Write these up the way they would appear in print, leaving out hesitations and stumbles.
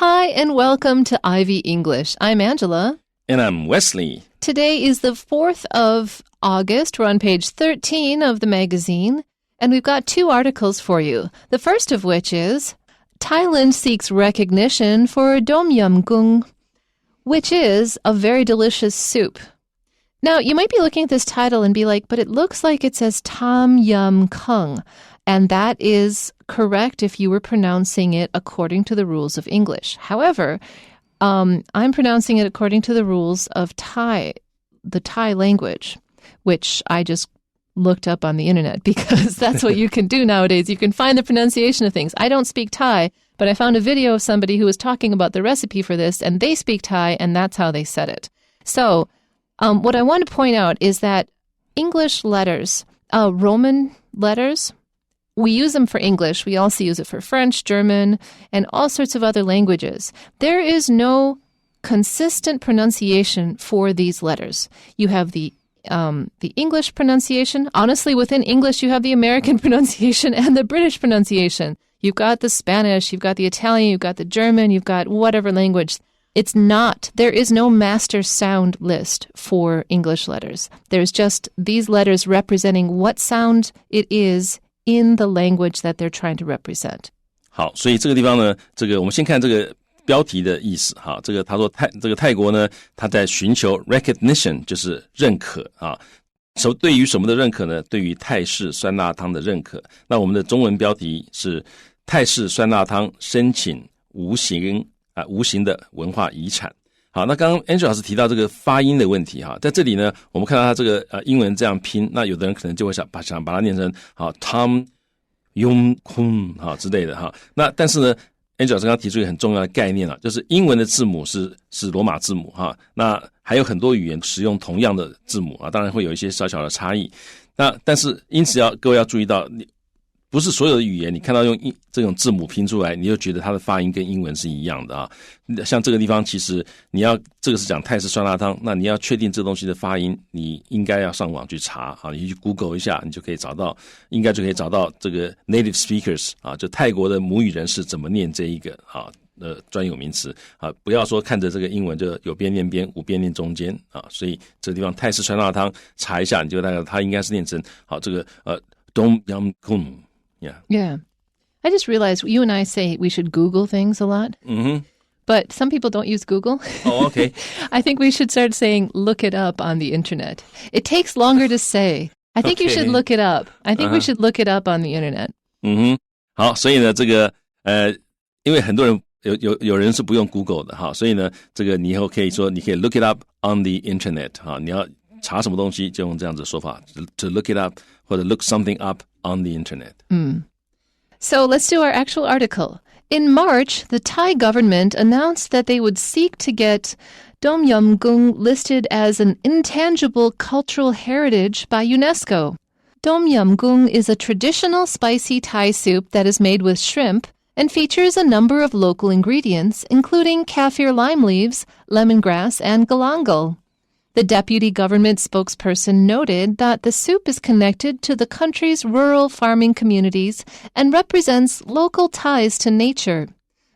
Hi, and welcome to Ivy English. I'm Angela. And I'm Wesley. Today is the 4th of August. We're on page 13 of the magazine, and we've got two articles for you. The first of which is, Thailand seeks recognition for Tom Yum Goong, which is a very delicious soup. Now, you might be looking at this title and be like, but it looks like it says Tom Yum Goong, and that is correct if you were pronouncing it according to the rules of English. However, I'm pronouncing it according to the rules of Thai, the Thai language, which I just looked up on the internet because that's what you can do nowadays. You can find the pronunciation of things. I don't speak Thai, but I found a video of somebody who was talking about the recipe for this, and they speak Thai, and that's how they said it. So what I want to point out is that English letters, Roman letters, we use them for English. We also use it for French, German, and all sorts of other languages. There is no consistent pronunciation for these letters. You have the English pronunciation. Honestly, within English, you have the American pronunciation and the British pronunciation. You've got the Spanish, you've got the Italian, you've got the German, you've got whatever language. There is no master sound list for English letters. There's just these letters representing what sound it is in the language that they're trying to represent. 好，所以这个地方呢，我们先看这个标题的意思哈。他说泰国呢，他在寻求 recognition， 就是认可啊。对于什么的认可呢？对于泰式酸辣汤的认可。那我们的中文标题是泰式酸辣汤申请无形的文化遗产。好，那刚刚 Angel 老师提到这个发音的问题哈，在这里呢，我们看到他这个英文这样拼，那有的人可能就会想把它念成Tom Yum Goong 之类的哈。那但是呢 ，Angel 老师刚刚提出一个很重要的概念就是英文的字母是罗马字母哈，那还有很多语言使用同样的字母当然会有一些小小的差异。那但是因此各位要注意到，不是所有的语言你看到用这种字母拼出来，你就觉得它的发音跟英文是一样的啊。像这个地方，其实这个是讲泰式酸辣汤，那你要确定这东西的发音，你应该要上网去查你去 Google 一下，你就可以找到这个 native speakers 就泰国的母语人士怎么念这一个专有名词不要说看着这个英文就有边念边，无边念中间所以这个地方泰式酸辣汤查一下，你就大概它应该是念成这个Tom Yum Goong。Yeah. I just realized you and I say we should Google things a lot. Mm-hmm. But some people don't use Google. Oh, okay. I think we should start saying look it up on the internet. It takes longer to say. I think you should look it up. I think we should look it up on the internet. 好，所以呢这个因为很多人有人是不用 Google 的所以呢这个你以后可以说你可以 look it up on the internet 你要查什么东西就用这样子的说法 to look it up 或者 look something up on the internet. So let's do our actual article. In March, the Thai government announced that they would seek to get Tom Yum Goong listed as an intangible cultural heritage by UNESCO. Tom Yum Goong is a traditional spicy Thai soup that is made with shrimp and features a number of local ingredients, including kaffir lime leaves, lemongrass, and galangal. The deputy government spokesperson noted that the soup is connected to the country's rural farming communities and represents local ties to nature.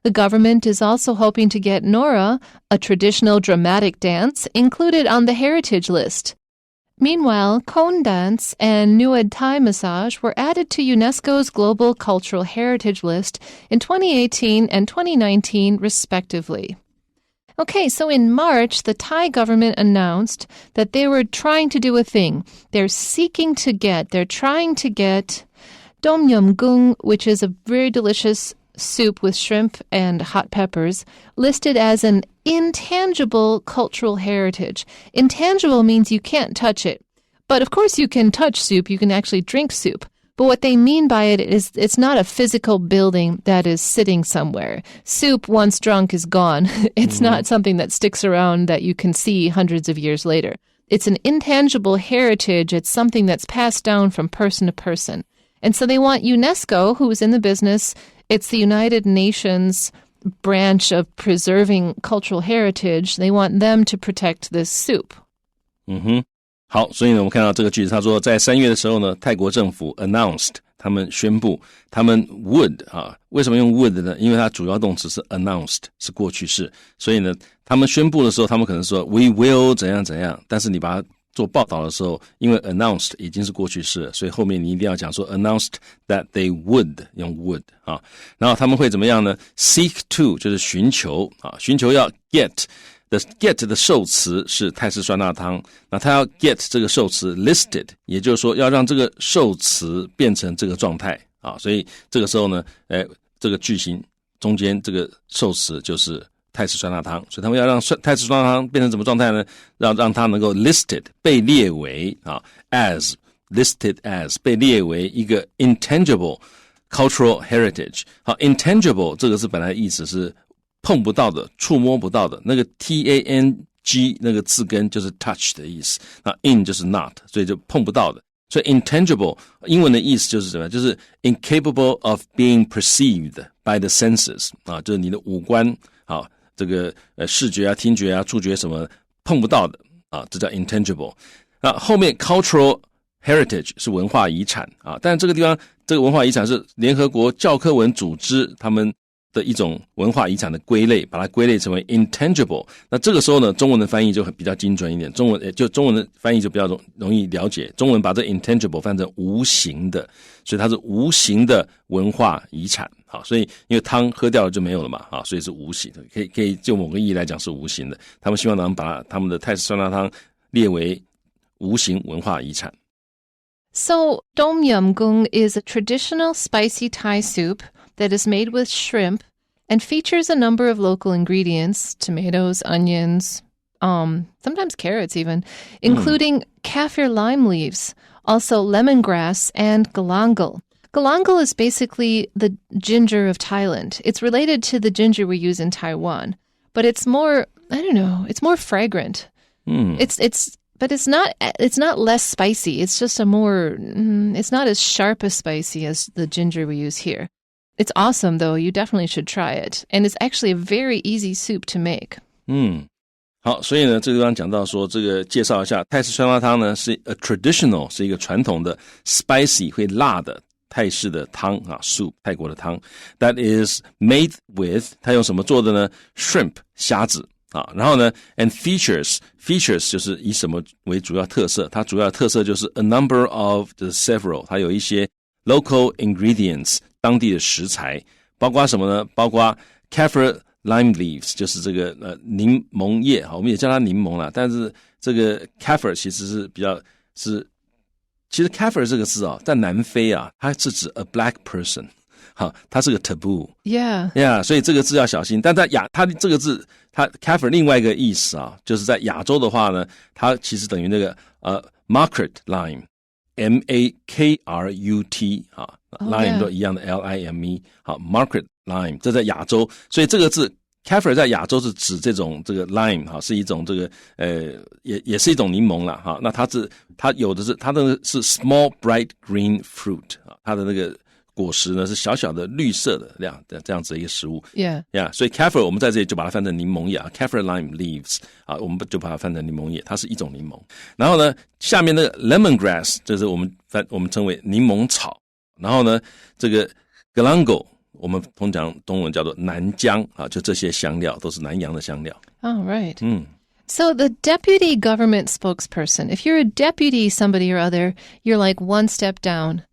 The government is also hoping to get Nora, a traditional dramatic dance, included on the heritage list. Meanwhile, Khon dance and Nuad Thai massage were added to UNESCO's Global Cultural Heritage List in 2018 and 2019, respectively. Okay, so in March, the Thai government announced that they were trying to do a thing. They're trying to get Tom Yum Goong, which is a very delicious soup with shrimp and hot peppers, listed as an intangible cultural heritage. Intangible means you can't touch it. But of course you can touch soup, you can actually drink soup. But what they mean by it is it's not a physical building that is sitting somewhere. Soup, once drunk, is gone. It's not something that sticks around that you can see hundreds of years later. It's an intangible heritage. It's something that's passed down from person to person. And so they want UNESCO, who's in the business, it's the United Nations branch of preserving cultural heritage. They want them to protect this soup. 好，所以呢我们看到这个句子他说在3月的时候呢泰国政府 announced 他们宣布他们 would 为什么用 would 呢？因为它主要动词是 announced 是过去式，所以呢他们宣布的时候他们可能说 we will 怎样怎样，但是你把它做报道的时候，因为 announced 已经是过去式了，所以后面你一定要讲说 announced that they would 用 would 然后他们会怎么样呢？ seek to 就是寻求寻求要 get 的受词是泰式酸辣汤，那他要 get 这个受词 listed， 也就是说要让这个受词变成这个状态所以这个时候呢这个句型中间这个受词就是泰式酸辣汤，所以他们要让泰式酸辣汤变成什么状态呢？让它能够 listed 被列为as listed as 被列为一个 intangible cultural heritage。 intangible 这个是本来意思是碰不到的触摸不到的，那个 tang 那个字根就是 touch 的意思，那 in 就是 not， 所以就碰不到的，所以 intangible 英文的意思就是什么？就是 incapable of being perceived by the senses 就是你的五官这个视觉听觉触觉什么碰不到的这叫 intangible。 那后面 cultural heritage 是文化遗产但这个地方这个文化遗产是联合国教科文组织他们的一种文化遗产的归类，把它归类成为 intangible。 那这个时候呢中文的翻译就比较精准一点，中文的翻译就比较容易了解，中文把这 intangible 翻成无形的，所以它是无形的文化遗产所以因为汤喝掉了就没有了嘛所以是无形的，可以就某个意义来讲是无形的，他们希望能把他们的泰式酸辣汤列为无形文化遗产。 So, Tom Yum Goong is a traditional spicy Thai soup that is made with shrimp and features a number of local ingredients, tomatoes, onions, sometimes carrots even, including kaffir lime leaves, also lemongrass and galangal. Galangal is basically the ginger of Thailand. It's related to the ginger we use in Taiwan, but it's more, I don't know, it's more fragrant. But it's not less spicy. It's just it's not as sharp as spicy as the ginger we use here. It's awesome, though. You definitely should try it. And it's actually a very easy soup to make. 好，所以呢这个地方讲到说这个介绍一下泰式酸辣汤呢是 a traditional 是一个传统的 spicy 会辣的泰式的汤soup 泰国的汤 that is made with 它用什么做的呢？ shrimp 虾子然后呢 and features 就是以什么为主要特色？它主要特色就是 a number of the several 它有一些 local ingredients 当地的食材，包括什么呢？包括 kaffir lime leaves 就是这个柠檬叶我们也叫它柠檬啦，但是这个 kaffir 其实是比较是其实 kaffir 这个字在南非它是指 a black person它是个 taboo yeah 所以这个字要小心，但在它这个字它 kaffir 另外一个意思就是在亚洲的话呢它其实等于那个market lime M-A-K-R-U-T lime 都一样的 L-I-M-E market lime 这在亚洲，所以这个字 kaffir 在亚洲是指这个 lime 是一种这个也是一种柠檬啦那它有的是它的是 small bright green fruit 它的那个果实呢是小小的绿色的这样子的一个食物 yeah 所以 kaffir 我们在这里就把它翻成柠檬叶kaffir lime leaves 我们就把它翻成柠檬叶，它是一种柠檬。然后呢下面那个 lemongrass 就是我们称为柠檬草，然后呢这个 galangal 我们通常中文叫做南姜就这些香料都是南洋的香料。 Oh, right. So the deputy government spokesperson, if you're a deputy somebody or other, you're like one step down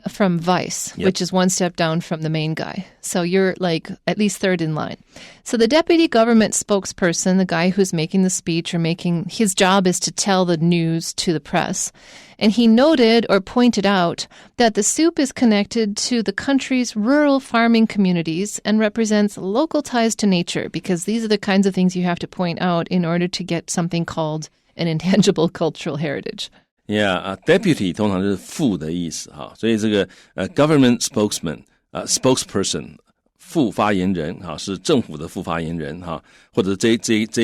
from vice, which is one step down from the main guy. So you're like at least third in line. So the deputy government spokesperson, the guy who's making the speech or his job is to tell the news to the press. And he noted or pointed out that the soup is connected to the country's rural farming communities and represents local ties to nature, because these are the kinds of things you have to point out in order to get something called an intangible cultural heritage. Yeah, deputy 通常就是副的意思所以这个government spokesperson 副发言人是政府的副发言人或者这一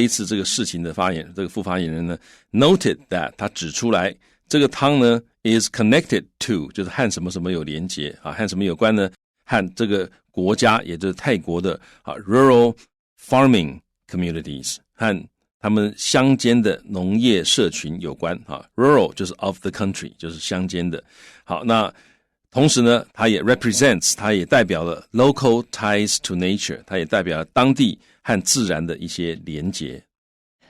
次这个事情的这个副发言人呢 noted that 他指出来这个汤呢 is connected to 就是和什么什么有连结和什么有关呢？和这个国家也就是泰国的rural farming communities 和他们乡间的农业社群有关rural 就是 of the country 就是乡间的。好，那同时呢，它也 represents， 它也代表了 local ties to nature， 它也代表了当地和自然的一些连结。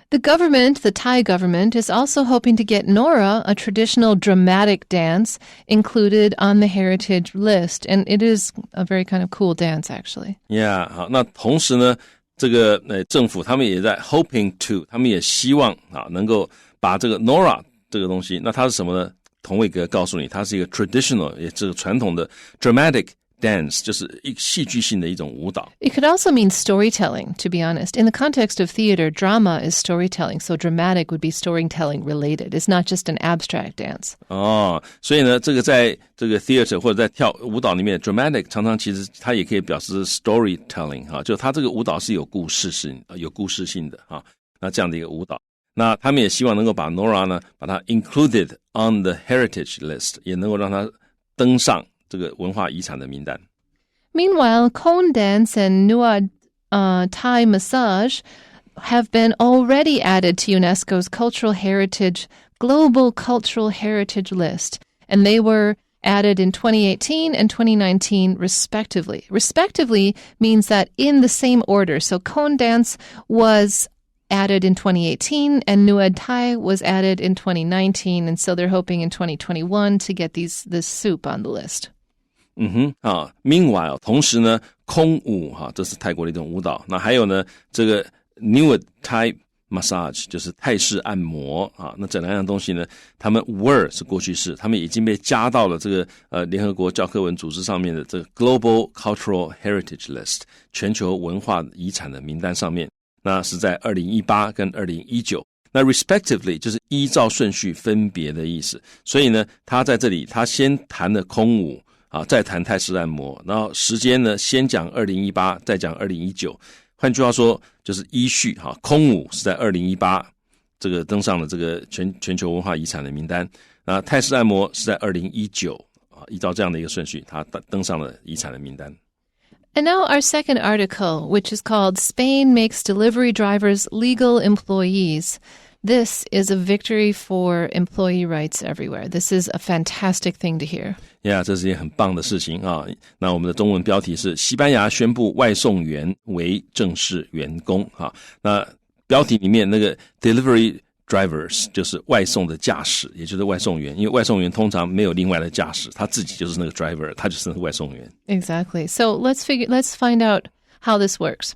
The Thai government, is also hoping to get Nora, a traditional dramatic dance, included on the heritage list. And it is a very kind of cool dance, actually. Yeah, 好，那同时呢，这个政府他们也在 hoping to， 他们也希望能够把这个 Nora 这个东西，那它是什么呢？童伟哥告诉你，它是一个 traditional， 也是传统的 dramatic dance， 就是一个戏剧性的一种舞蹈。 It could also mean storytelling, to be honest. In the context of theater, drama is storytelling, so dramatic would be storytelling related. It's not just an abstract dance. 所以呢，这个在这个 theater 或者在跳舞蹈里面 dramatic 常常其实它也可以表示 storytelling， 就它这个舞蹈是有故事性的那这样的一个舞蹈。那他们也希望能够把 Nora 呢，把它 included on the heritage list， 也能够让它登上这个文化遗产的名单。 Meanwhile, Khon dance and Nuad Thai massage have been already added to UNESCO's Global Cultural Heritage List, and they were added in 2018 and 2019 respectively. Respectively means that in the same order. So Khon dance was added in 2018 and Nuad Thai was added in 2019, and so they're hoping in 2021 to get this soup on the list. Meanwhile 同时呢，空舞这是泰国的一种舞蹈。那还有呢，这个 Nuad Thai massage 就是泰式按摩那这两样东西呢，他们 were 是过去式，他们已经被加到了这个联合国教科文组织上面的这个 Global Cultural Heritage List 全球文化遗产的名单上面。那是在2018跟2019，那 respectively 就是依照顺序分别的意思。所以呢，他在这里他先谈了空舞再谈泰式按摩，然后时间呢先讲2018，再讲2019。换句话说，就是依序空舞是在2018这个登上了这个全球文化遗产的名单，那泰式按摩是在2019依照这样的一个顺序，它登上了遗产的名单。And now our second article, which is called Spain Makes Delivery Drivers Legal Employees. This is a victory for employee rights everywhere. This is a fantastic thing to hear. Yeah, 这是一件很棒的事情那我们的中文标题是西班牙宣布外送员为正式员工那标题里面那个 delivery drivers 就是外送的驾驶，也就是外送员，因为外送员通常没有另外的驾驶，他自己就是那个 driver， 他就是那个外送员。 Exactly. So let's find out how this works.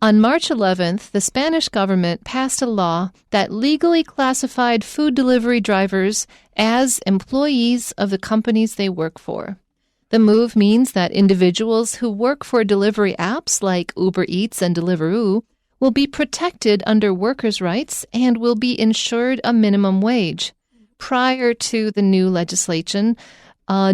On March 11th, the Spanish government passed a law that legally classified food delivery drivers as employees of the companies they work for. The move means that individuals who work for delivery apps like Uber Eats and Deliveroo will be protected under workers' rights and will be insured a minimum wage. Prior to the new legislation,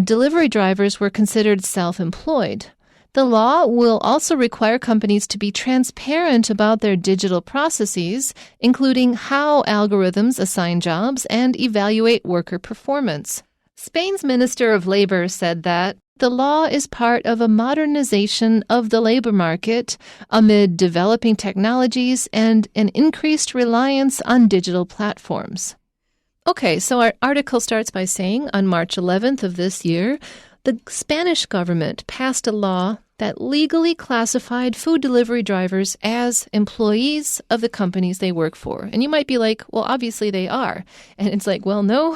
delivery drivers were considered self-employed. The law will also require companies to be transparent about their digital processes, including how algorithms assign jobs and evaluate worker performance. Spain's Minister of Labor said that the law is part of a modernization of the labor market amid developing technologies and an increased reliance on digital platforms. Okay, so our article starts by saying on March 11th of this year, the Spanish government passed a law that legally classified food delivery drivers as employees of the companies they work for. And you might be like, well, obviously they are. And it's like, well, no,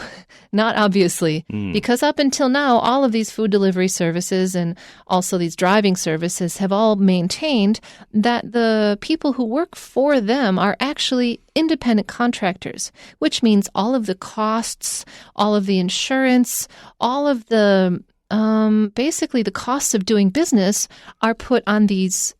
not obviously. Because up until now, all of these food delivery services and also these driving services have all maintained that the people who work for them are actually independent contractors, which means all of the costs, all of the insurance, all of the basically the costs of doing business are put on these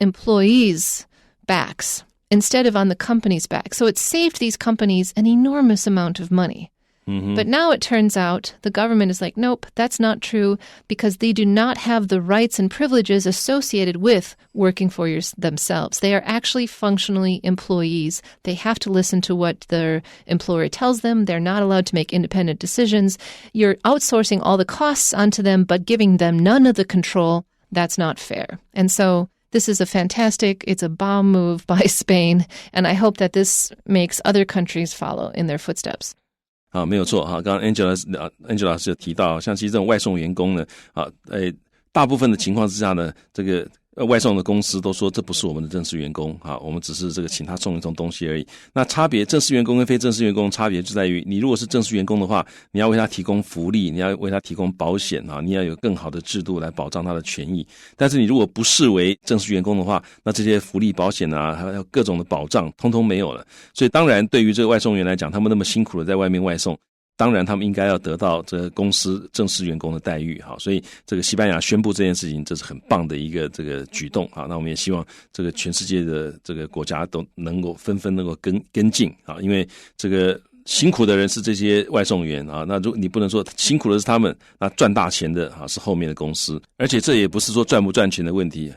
employees' backs instead of on the company's back. So it saved these companies an enormous amount of money. But now it turns out the government is like, nope, that's not true because they do not have the rights and privileges associated with working for themselves. They are actually functionally employees. They have to listen to what their employer tells them. They're not allowed to make independent decisions. You're outsourcing all the costs onto them, but giving them none of the control. That's not fair. And so this is it's a bomb move by Spain, and I hope that this makes other countries follow in their footsteps. 没有错刚刚 Angela 老师有提到，像其实这种外送员工呢大部分的情况之下呢，这个外送的公司都说这不是我们的正式员工我们只是这个请他送一送东西而已。那差别正式员工跟非正式员工差别就在于，你如果是正式员工的话，你要为他提供福利，你要为他提供保险你要有更好的制度来保障他的权益。但是你如果不视为正式员工的话，那这些福利保险还有各种的保障通通没有了。所以当然对于这个外送员来讲，他们那么辛苦的在外面外送，当然他们应该要得到这个公司正式员工的待遇所以这个西班牙宣布这件事情，这是很棒的一个这个举动那我们也希望这个全世界的这个国家都能够纷纷能够跟进因为这个辛苦的人是这些外送员那如果你不能说辛苦的是他们，那赚大钱的是后面的公司。而且这也不是说赚不赚钱的问题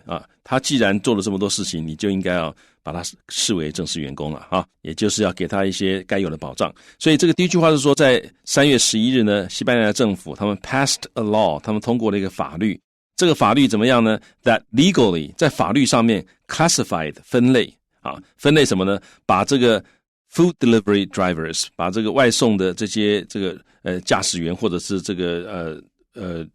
他既然做了这么多事情，你就应该要把他视为正式员工了也就是要给他一些该有的保障。所以这个第一句话是说，在3月11日呢，西班牙政府他们 passed a law， 他们通过了一个法律。这个法律怎么样呢？ That legally 在法律上面 classified 分类分类什么呢？把这个 food delivery drivers， 把这个外送的这些这个驾驶员或者是这个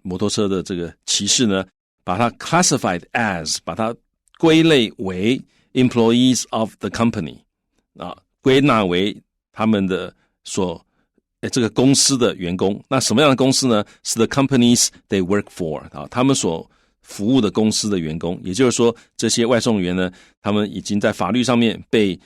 摩托车的这个骑士呢，把它 classified as 把它归类为 employees of the company 归纳为他们的这个公司的员工。那什么样的公司呢？是 the companies they work for 他们所服务的公司的员工。也就是说，这些外送员呢，他们已经在法律上面被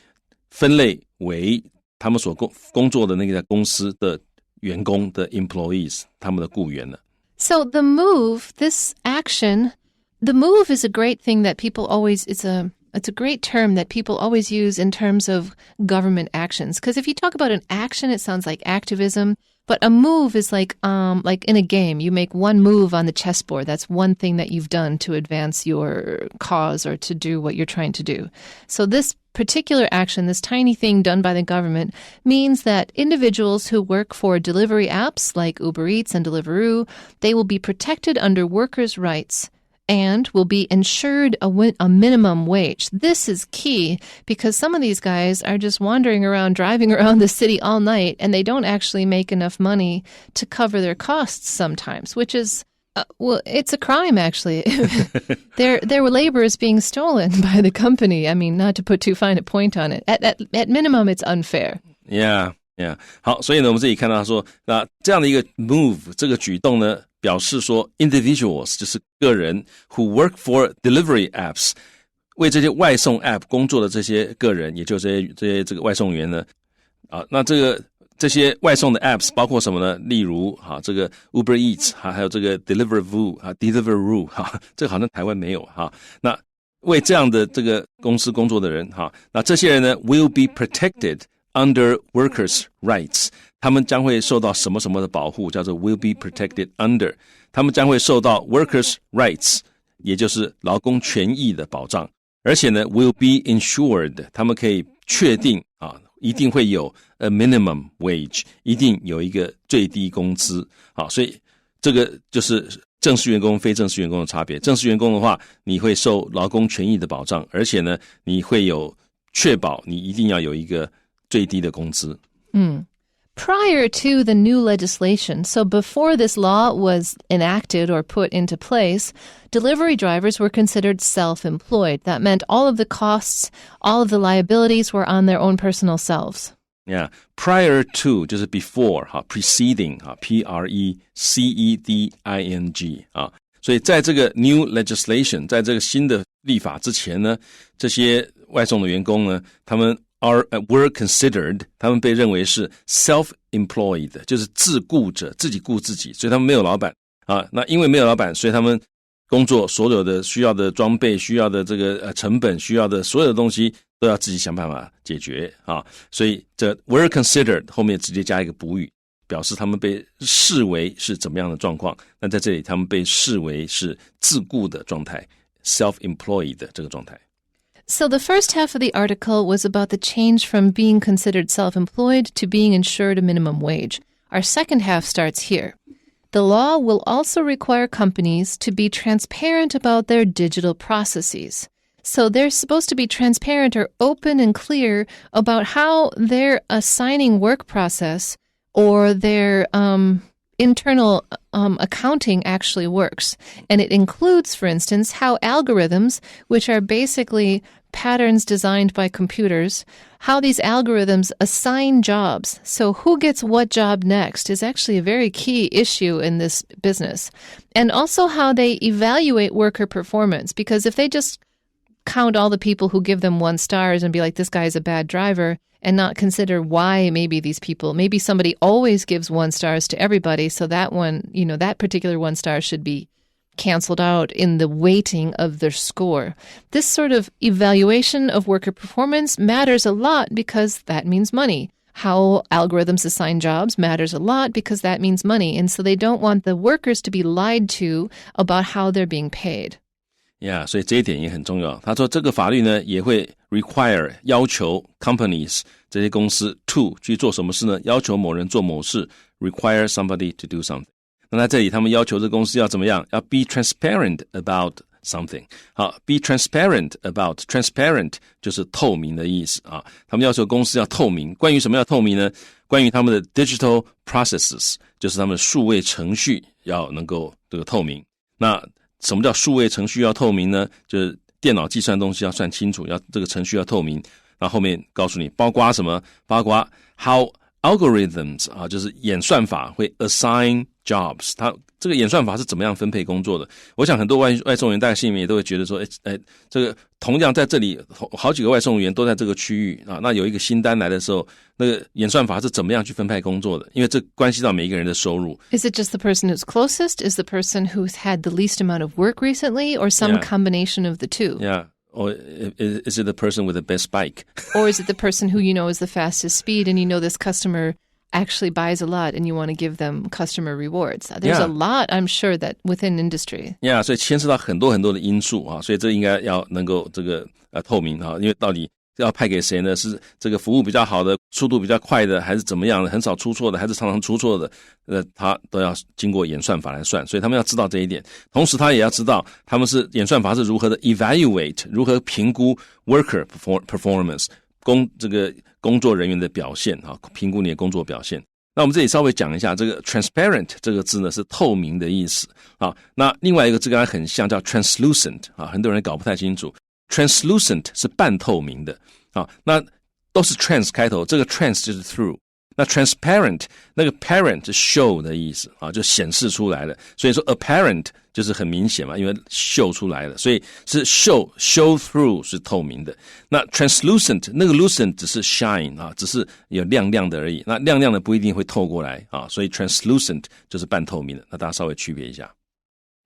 分类为他们所工作的那个公司的员工的 employees， 他们的雇员了。So the move, this action, the move is a great thing that people always, it's a great term that people always use in terms of government actions. Because if you talk about an action, it sounds like activism. But a move is like in a game, you make one move on the chessboard. That's one thing that you've done to advance your cause or to do what you're trying to do. So this particular action, this tiny thing done by the government, means that individuals who work for delivery apps like Uber Eats and Deliveroo, they will be protected under workers' rights and will be insured a minimum wage. This is key because some of these guys are just wandering around, driving around the city all night, and they don't actually make enough money to cover their costs sometimes, which is, well, it's a crime, actually. Their labor is being stolen by the company. I mean, not to put too fine a point on it. At minimum, it's unfair. Yeah. 好，所以呢，我们这里看到说，那这样的一个 move， 这个举动呢，表示说 individuals 就是个人 who work for delivery apps， 为这些外送 app 工作的这些个人，也就是这些这个外送员呢，那这些外送的 apps 包括什么呢？例如这个 Uber Eats 还有这个 Deliveroo 这个好像台湾没有那为这样的这个公司工作的人那这些人呢 will be protected under workers' rights， 他们将会受到什么什么的保护，叫做 will be protected under， 他们将会受到 workers' rights， 也就是劳工权益的保障。而且呢 will be insured， 他们可以确定一定会有 a minimum wage， 一定有一个最低工资所以这个就是正式员工非正式员工的差别。正式员工的话，你会受劳工权益的保障，而且呢你会有确保你一定要有一个最低的工资。Prior to the new legislation, so before this law was enacted or put into place, delivery drivers were considered self-employed. That meant all of the costs, all of the liabilities were on their own personal selves. Yeah, prior to 就是 before preceding P-R-E-C-E-D-I-N-G 所以在这个 new legislation， 在这个新的立法之前呢，这些外送的员工呢，他们were considered， 他们被认为是 self-employed， 就是自雇者，自己雇自己，所以他们没有老板那因为没有老板，所以他们工作所有的需要的装备，需要的这个成本，需要的所有的东西都要自己想办法解决所以这 were considered 后面直接加一个补语，表示他们被视为是怎么样的状况。那在这里他们被视为是自雇的状态， self-employed 的这个状态。So the first half of the article was about the change from being considered self-employed to being insured a minimum wage. Our second half starts here. The law will also require companies to be transparent about their digital processes. So they're supposed to be transparent or open and clear about how their assigning work process or their internal accounting actually works. And it includes, for instance, how algorithms, which are basically patterns designed by computers, how these algorithms assign jobs. So who gets what job next is actually a very key issue in this business. And also how they evaluate worker performance, because if they just count all the people who give them 1 stars and be like, this guy's a bad driver, and not consider why maybe these people, maybe somebody always gives 1 stars to everybody, so that one, that particular 1 star should be canceled out in the weighting of their score. This sort of evaluation of worker performance matters a lot because that means money. How algorithms assign jobs matters a lot because that means money. And so they don't want the workers to be lied to about how they're being paid. Yeah, 所以这一点也很重要。他说这个法律呢也会 require 要求 companies 这些公司 to 去做什么事呢？要求某人做某事 require somebody to do something。那在这里他们要求这公司要怎么样？要 be transparent about something。好 be transparent about transparent 就是透明的意思啊。他们要求公司要透明，关于什么要透明呢？关于他们的 digital processes， 就是他们的数位程序要能够这个透明。那什么叫数位程序要透明呢？就是电脑计算东西要算清楚，要这个程序要透明。那后面告诉你包括什么？包括 how algorithms 啊，就是演算法会 assign jobs， 它这个演算法是怎么样分配工作的？我想很多外送员大概心里面也都会觉得说，这个同样在这里好几个外送员都在这个区域啊，那有一个新单来的时候，那个演算法是怎么样去分配工作的？因为这关系到每一个人的收入。Is it just the person who's closest? Is the person who's had the least amount of work recently, or some combination of the two? Yeah. Or is it the person with the best bike? Or is it the person who is the fastest speed and this customer actually buys a lot and you want to give them customer rewards? There's a lot, I'm sure, that within industry. Yeah, 所以牵涉到很多很多的因素啊，所以这应该要能够这个透明啊，因为到底要派给谁呢？是这个服务比较好的、速度比较快的，还是怎么样的？很少出错的，还是常常出错的？他都要经过演算法来算，所以他们要知道这一点。同时，他也要知道他们是演算法是如何的 evaluate， 如何评估 worker performance 这个工作人员的表现啊，评估你的工作表现。那我们这里稍微讲一下，这个 transparent 这个字呢是透明的意思啊。那另外一个字跟它很像，叫 translucent 啊，很多人搞不太清楚。translucent 是半透明的啊，那都是 trans 开头，这个 trans 就是 through。那 transparent 那个 parent 是 show 的意思啊，就显示出来了。所以说 apparent 就是很明显嘛，因为秀出来了，所以是 show through 是透明的。那 translucent 那个 lucent 只是 shine 啊，只是有亮亮的而已。那亮亮的不一定会透过来啊，所以 translucent 就是半透明的。那大家稍微区别一下。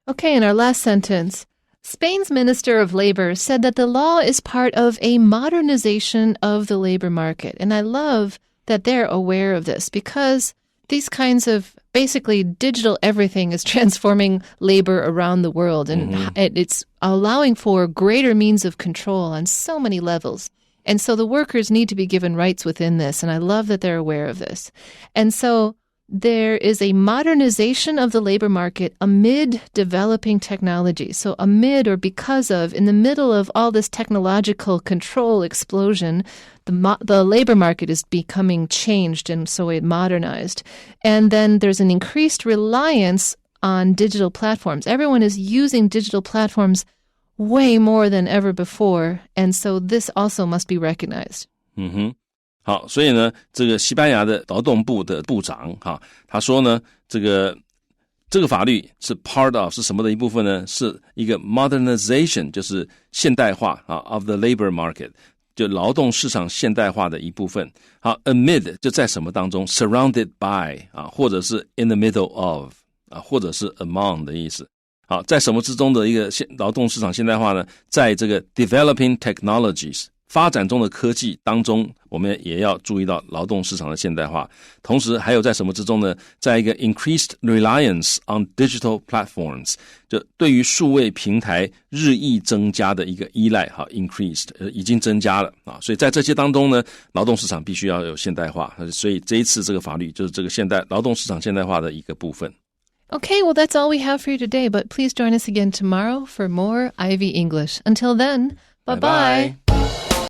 Okay, in our last sentence.Spain's Minister of Labor said that the law is part of a modernization of the labor market. And I love that they're aware of this because these kinds of basically digital everything is transforming labor around the world. And it's allowing for greater means of control on so many levels. And so the workers need to be given rights within this. And I love that they're aware of this. And so...there is a modernization of the labor market amid developing technology. So amid or because of, in the middle of all this technological control explosion, the labor market is becoming changed and so it modernized. And then there's an increased reliance on digital platforms. Everyone is using digital platforms way more than ever before. And so this also must be recognized. 好，所以呢，这个西班牙的劳动部的部长哈，他说呢，这个法律是 part of 是什么的一部分呢？是一个 modernization， 就是现代化啊 of the labor market， 就劳动市场现代化的一部分。好 ，amid 就在什么当中 ，surrounded by 啊，或者是 in the middle of 啊，或者是 among 的意思。好，在什么之中的一个劳动市场现代化呢？在这个 developing technologies。发展中的科技当中，我们也要注意到劳动市场的现代化。同时还有在什么之中呢？在一个 increased reliance on digital platforms， 就对于数位平台日益增加的一个依赖，好 increased 已经增加了啊。所以在这些当中呢，劳动市场必须要有现代化。所以这一次这个法律就是这个劳动市场现代化的一个部分。Okay, well that's all we have for you today, but please join us again tomorrow for more Ivy English. Until then, bye-bye.